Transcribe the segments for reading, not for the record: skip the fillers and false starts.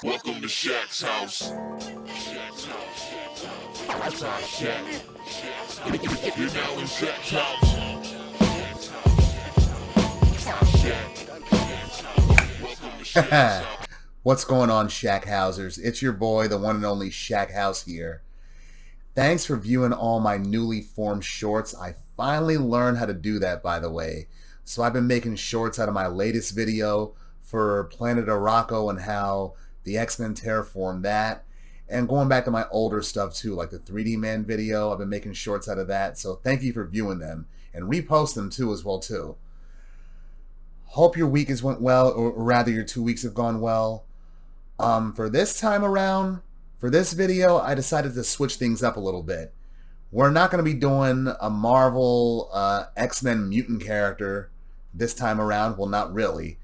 Welcome to Shaq's house. Shaq's house. That's our Shaq. You're now in Shaq's house. Welcome to Shaq's house. What's going on, Shaq Housers? It's your boy, the one and only Shaq House here. Thanks for viewing all my newly formed shorts. I finally learned how to do that, by the way. So I've been making shorts out of my latest video for Planet Araco and how the X-Men terraformed that. And going back to my older stuff too, like the 3D Man video, I've been making shorts out of that. So thank you for viewing them and repost them too as well too. Hope your week has went well, or rather your 2 weeks have gone well. For this time around, for this video, I decided to switch things up a little bit. We're not going to be doing a Marvel X-Men mutant character this time around. Well, not really.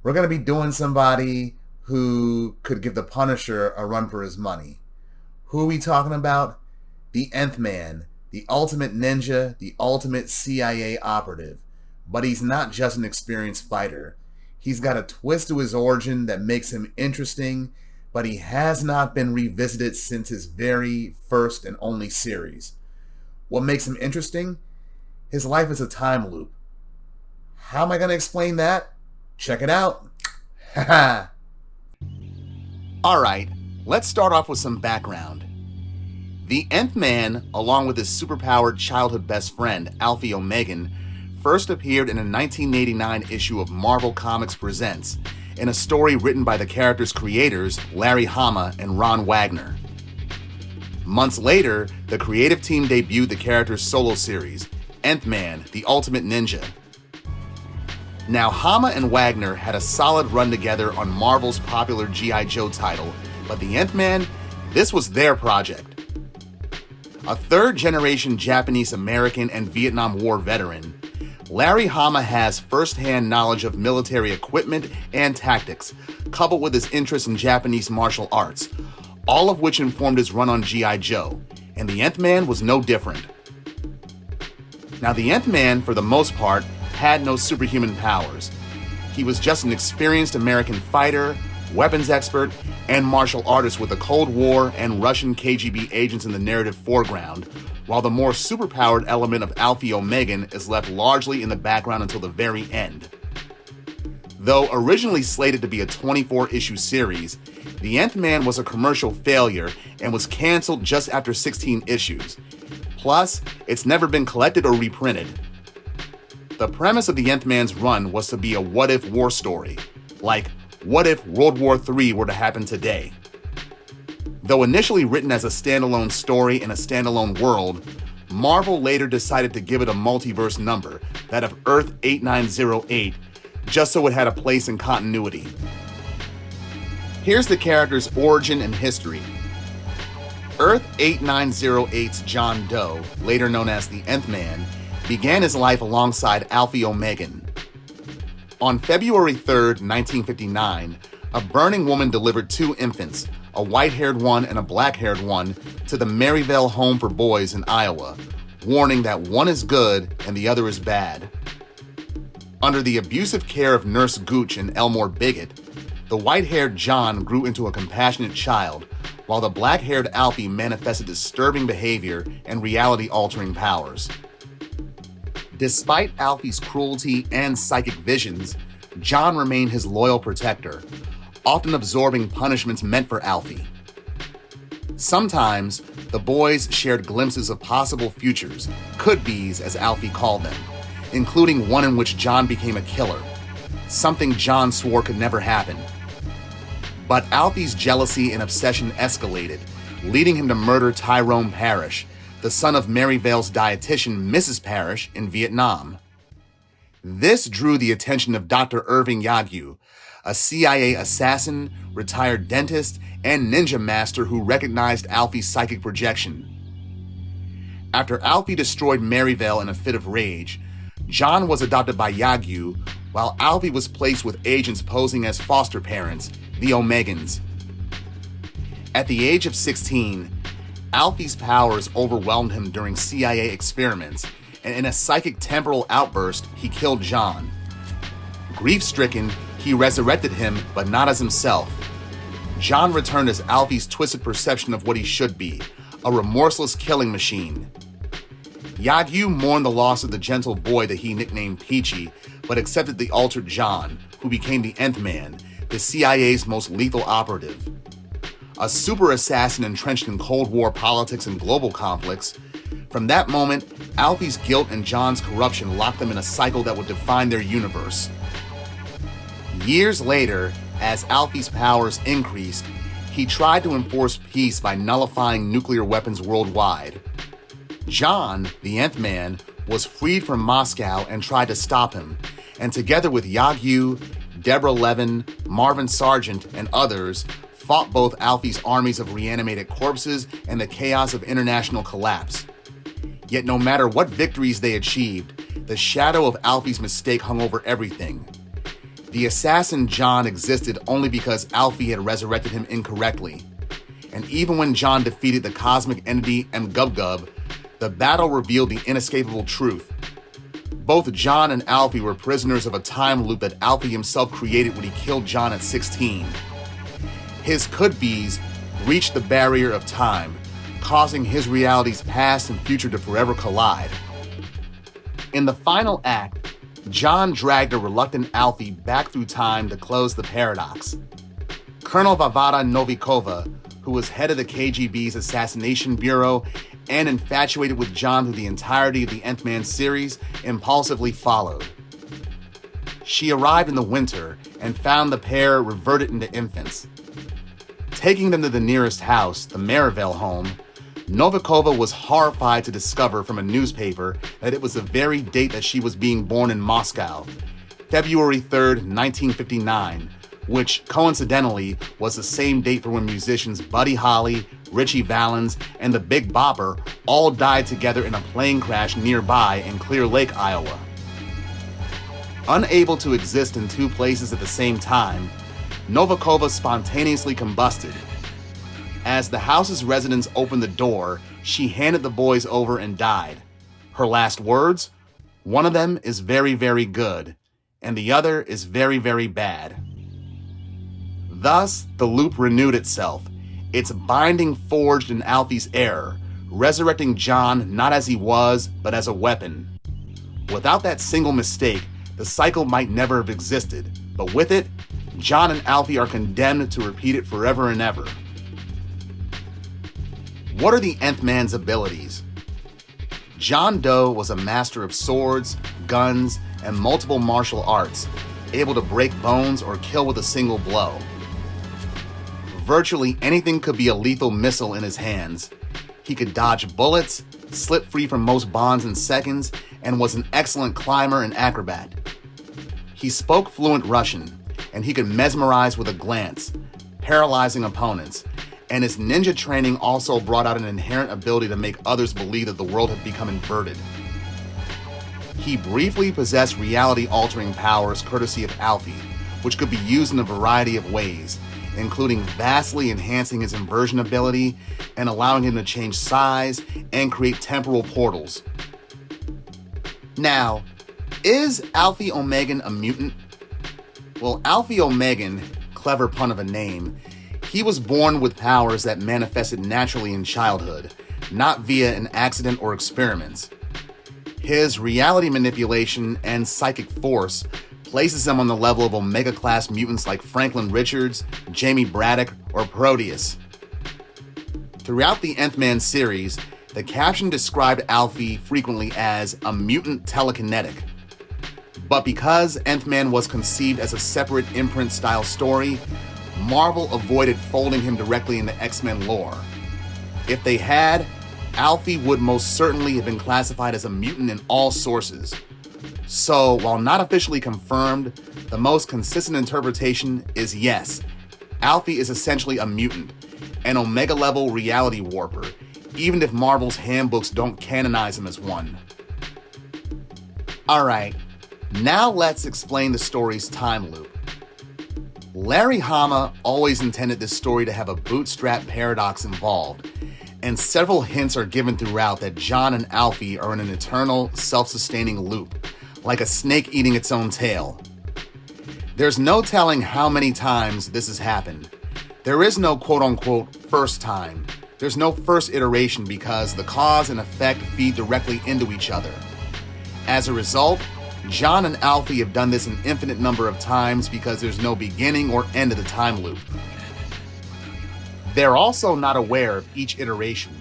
We're going to be doing somebody who could give the Punisher a run for his money. Who are we talking about? The Nth Man, the ultimate ninja, the ultimate CIA operative. But he's not just an experienced fighter. He's got a twist to his origin that makes him interesting, but he has not been revisited since his very first and only series. What makes him interesting? His life is a time loop. How am I going to explain that? Check it out. Haha. Alright, let's start off with some background. The Nth Man, along with his superpowered childhood best friend, Alfie Omegan, first appeared in a 1989 issue of Marvel Comics Presents, in a story written by the character's creators, Larry Hama and Ron Wagner. Months later, the creative team debuted the character's solo series, Nth Man, the Ultimate Ninja. Now, Hama and Wagner had a solid run together on Marvel's popular G.I. Joe title, but the Nth Man, this was their project. A third-generation Japanese-American and Vietnam War veteran, Larry Hama has first-hand knowledge of military equipment and tactics, coupled with his interest in Japanese martial arts, all of which informed his run on G.I. Joe, and the Nth Man was no different. Now, the Nth Man, for the most part, had no superhuman powers. He was just an experienced American fighter, weapons expert, and martial artist with the Cold War and Russian KGB agents in the narrative foreground, while the more superpowered element of Alfie Omegan is left largely in the background until the very end. Though originally slated to be a 24-issue series, the Nth Man was a commercial failure and was canceled just after 16 issues. Plus, it's never been collected or reprinted. The premise of the Nth Man's run was to be a what-if war story, like what if World War III were to happen today. Though initially written as a standalone story in a standalone world, Marvel later decided to give it a multiverse number, that of Earth 8908, just so it had a place in continuity. Here's the character's origin and history. Earth 8908's John Doe, later known as the Nth Man, began his life alongside Alfie Omegan. On February 3rd, 1959, a burning woman delivered two infants, a white-haired one and a black-haired one, to the Maryvale Home for Boys in Iowa, warning that one is good and the other is bad. Under the abusive care of Nurse Gooch and Elmore Bigot, the white-haired John grew into a compassionate child, while the black-haired Alfie manifested disturbing behavior and reality-altering powers. Despite Alfie's cruelty and psychic visions, John remained his loyal protector, often absorbing punishments meant for Alfie. Sometimes, the boys shared glimpses of possible futures, could-bes as Alfie called them, including one in which John became a killer, something John swore could never happen. But Alfie's jealousy and obsession escalated, leading him to murder Tyrone Parrish, the son of Maryvale's dietitian, Mrs. Parrish, in Vietnam. This drew the attention of Dr. Irving Yagyu, a CIA assassin, retired dentist, and ninja master who recognized Alfie's psychic projection. After Alfie destroyed Maryvale in a fit of rage, John was adopted by Yagyu, while Alfie was placed with agents posing as foster parents, the Omegans. At the age of 16, Alfie's powers overwhelmed him during CIA experiments, and in a psychic temporal outburst, he killed John. Grief-stricken, he resurrected him, but not as himself. John returned as Alfie's twisted perception of what he should be, a remorseless killing machine. Yagyu mourned the loss of the gentle boy that he nicknamed Peachy, but accepted the altered John, who became the Nth Man, the CIA's most lethal operative. A super assassin entrenched in Cold War politics and global conflicts, from that moment, Alfie's guilt and John's corruption locked them in a cycle that would define their universe. Years later, as Alfie's powers increased, he tried to enforce peace by nullifying nuclear weapons worldwide. John, the Nth Man, was freed from Moscow and tried to stop him, and together with Yagyu, Deborah Levin, Marvin Sargent, and others, fought both Alfie's armies of reanimated corpses and the chaos of international collapse. Yet no matter what victories they achieved, the shadow of Alfie's mistake hung over everything. The assassin John existed only because Alfie had resurrected him incorrectly. And even when John defeated the cosmic entity Gov'T, the battle revealed the inescapable truth. Both John and Alfie were prisoners of a time loop that Alfie himself created when he killed John at 16. His could-bes breached the barrier of time, causing his reality's past and future to forever collide. In the final act, John dragged a reluctant Alfie back through time to close the paradox. Colonel Vavara Novikova, who was head of the KGB's Assassination Bureau and infatuated with John through the entirety of the Nth Man series, impulsively followed. She arrived in the winter and found the pair reverted into infants. Taking them to the nearest house, the Merivale home, Novikova was horrified to discover from a newspaper that it was the very date that she was being born in Moscow, February 3rd, 1959, which coincidentally was the same date for when musicians Buddy Holly, Ritchie Valens, and the Big Bopper all died together in a plane crash nearby in Clear Lake, Iowa. Unable to exist in two places at the same time, Novikova spontaneously combusted. As the house's residents opened the door, she handed the boys over and died. Her last words? One of them is very, very good, and the other is very, very bad. Thus, the loop renewed itself, its binding forged in Alfie's error, resurrecting John not as he was, but as a weapon. Without that single mistake, the cycle might never have existed, but with it, John and Alfie are condemned to repeat it forever and ever. What are the Nth Man's abilities? John Doe was a master of swords, guns, and multiple martial arts, able to break bones or kill with a single blow. Virtually anything could be a lethal missile in his hands. He could dodge bullets, slip free from most bonds in seconds, and was an excellent climber and acrobat. He spoke fluent Russian, and he could mesmerize with a glance, paralyzing opponents, and his ninja training also brought out an inherent ability to make others believe that the world had become inverted. He briefly possessed reality-altering powers courtesy of Alfie, which could be used in a variety of ways, including vastly enhancing his inversion ability and allowing him to change size and create temporal portals. Now, is Alfie Omegan a mutant? Well, Alfie Omegan, clever pun of a name, he was born with powers that manifested naturally in childhood, not via an accident or experiments. His reality manipulation and psychic force places him on the level of Omega-class mutants like Franklin Richards, Jamie Braddock, or Proteus. Throughout the Nth Man series, the caption described Alfie frequently as a mutant telekinetic. But because Nth Man was conceived as a separate imprint-style story, Marvel avoided folding him directly into X-Men lore. If they had, Alfie would most certainly have been classified as a mutant in all sources. So, while not officially confirmed, the most consistent interpretation is yes, Alfie is essentially a mutant, an Omega-level reality warper, even if Marvel's handbooks don't canonize him as one. Alright, now let's explain the story's time loop. Larry Hama always intended this story to have a bootstrap paradox involved, and several hints are given throughout that John and Alfie are in an eternal, self-sustaining loop, like a snake eating its own tail. There's no telling how many times this has happened. There is no quote-unquote first time. There's no first iteration because the cause and effect feed directly into each other. As a result, John and Alfie have done this an infinite number of times because there's no beginning or end of the time loop. They're also not aware of each iteration.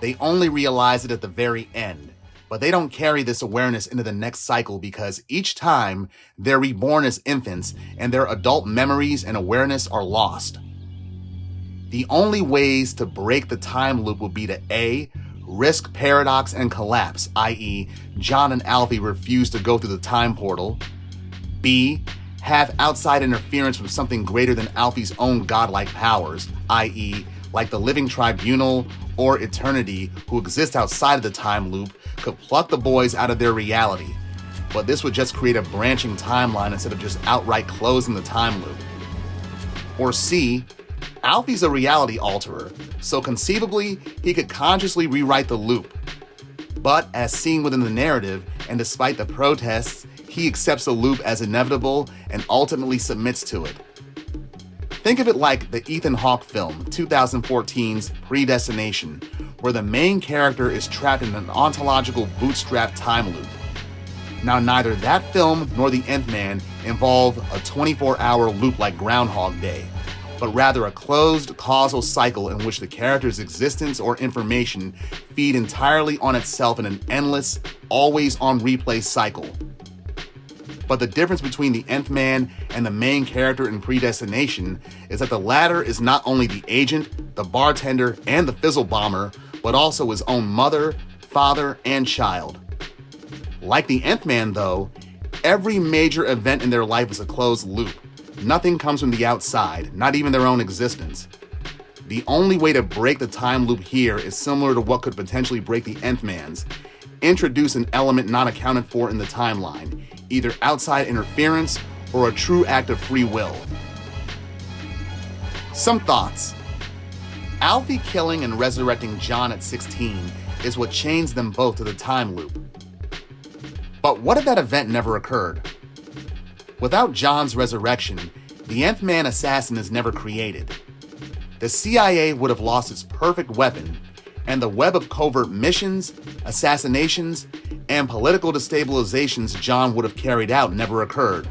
They only realize it at the very end, but they don't carry this awareness into the next cycle because each time they're reborn as infants and their adult memories and awareness are lost. The only ways to break the time loop would be to A, risk paradox and collapse, i.e., John and Alfie refuse to go through the time portal. B, have outside interference from something greater than Alfie's own godlike powers, i.e., like the living tribunal or eternity who exist outside of the time loop could pluck the boys out of their reality. But this would just create a branching timeline instead of just outright closing the time loop. Or C, Alfie's a reality alterer, so conceivably, he could consciously rewrite the loop. But as seen within the narrative, and despite the protests, he accepts the loop as inevitable and ultimately submits to it. Think of it like the Ethan Hawke film, 2014's Predestination, where the main character is trapped in an ontological bootstrap time loop. Now, neither that film nor the Nth Man involve a 24-hour loop like Groundhog Day, but rather a closed causal cycle in which the character's existence or information feed entirely on itself in an endless, always-on replay cycle. But the difference between the Nth Man and the main character in Predestination is that the latter is not only the agent, the bartender, and the fizzle bomber, but also his own mother, father, and child. Like the Nth Man, though, every major event in their life is a closed loop. Nothing comes from the outside, not even their own existence. The only way to break the time loop here is similar to what could potentially break the Nth Man's. Introduce an element not accounted for in the timeline, either outside interference or a true act of free will. Some thoughts. Alfie killing and resurrecting John at 16 is what chains them both to the time loop. But what if that event never occurred? Without John's resurrection, the Nth Man assassin is never created. The CIA would have lost its perfect weapon, and the web of covert missions, assassinations, and political destabilizations John would have carried out never occurred.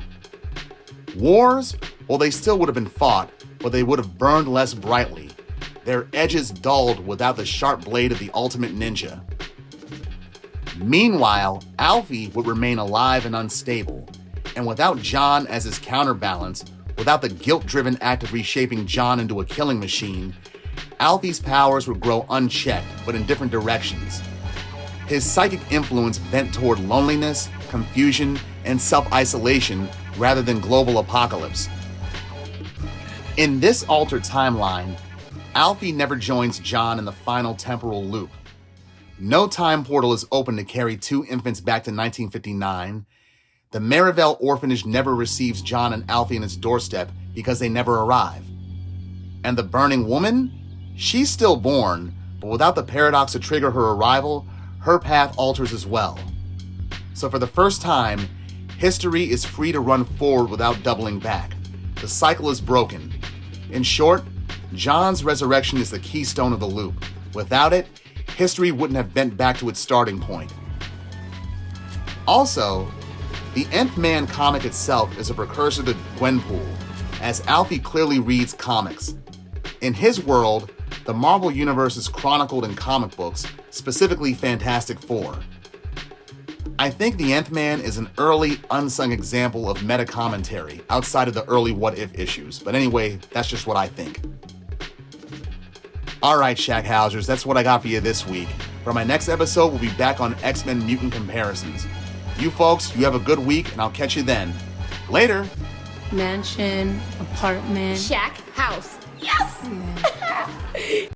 Wars, well, they still would have been fought, but they would have burned less brightly, their edges dulled without the sharp blade of the ultimate ninja. Meanwhile, Alfie would remain alive and unstable, and without John as his counterbalance, without the guilt-driven act of reshaping John into a killing machine, Alfie's powers would grow unchecked, but in different directions. His psychic influence bent toward loneliness, confusion, and self-isolation rather than global apocalypse. In this altered timeline, Alfie never joins John in the final temporal loop. No time portal is open to carry two infants back to 1959. The Marivel orphanage never receives John and Alfie on its doorstep because they never arrive. And the burning woman? She's still born, but without the paradox to trigger her arrival, her path alters as well. So for the first time, history is free to run forward without doubling back. The cycle is broken. In short, John's resurrection is the keystone of the loop. Without it, history wouldn't have bent back to its starting point. Also, the Nth Man comic itself is a precursor to Gwenpool, as Alfie clearly reads comics. In his world, the Marvel Universe is chronicled in comic books, specifically Fantastic Four. I think the Nth Man is an early, unsung example of meta-commentary outside of the early What If issues, but anyway, that's just what I think. Alright, Shackhousers, that's what I got for you this week. For my next episode, we'll be back on X-Men Mutant comparisons. You folks, you have a good week, and I'll catch you then. Later! Mansion, apartment. Shack house. Yes! Yeah.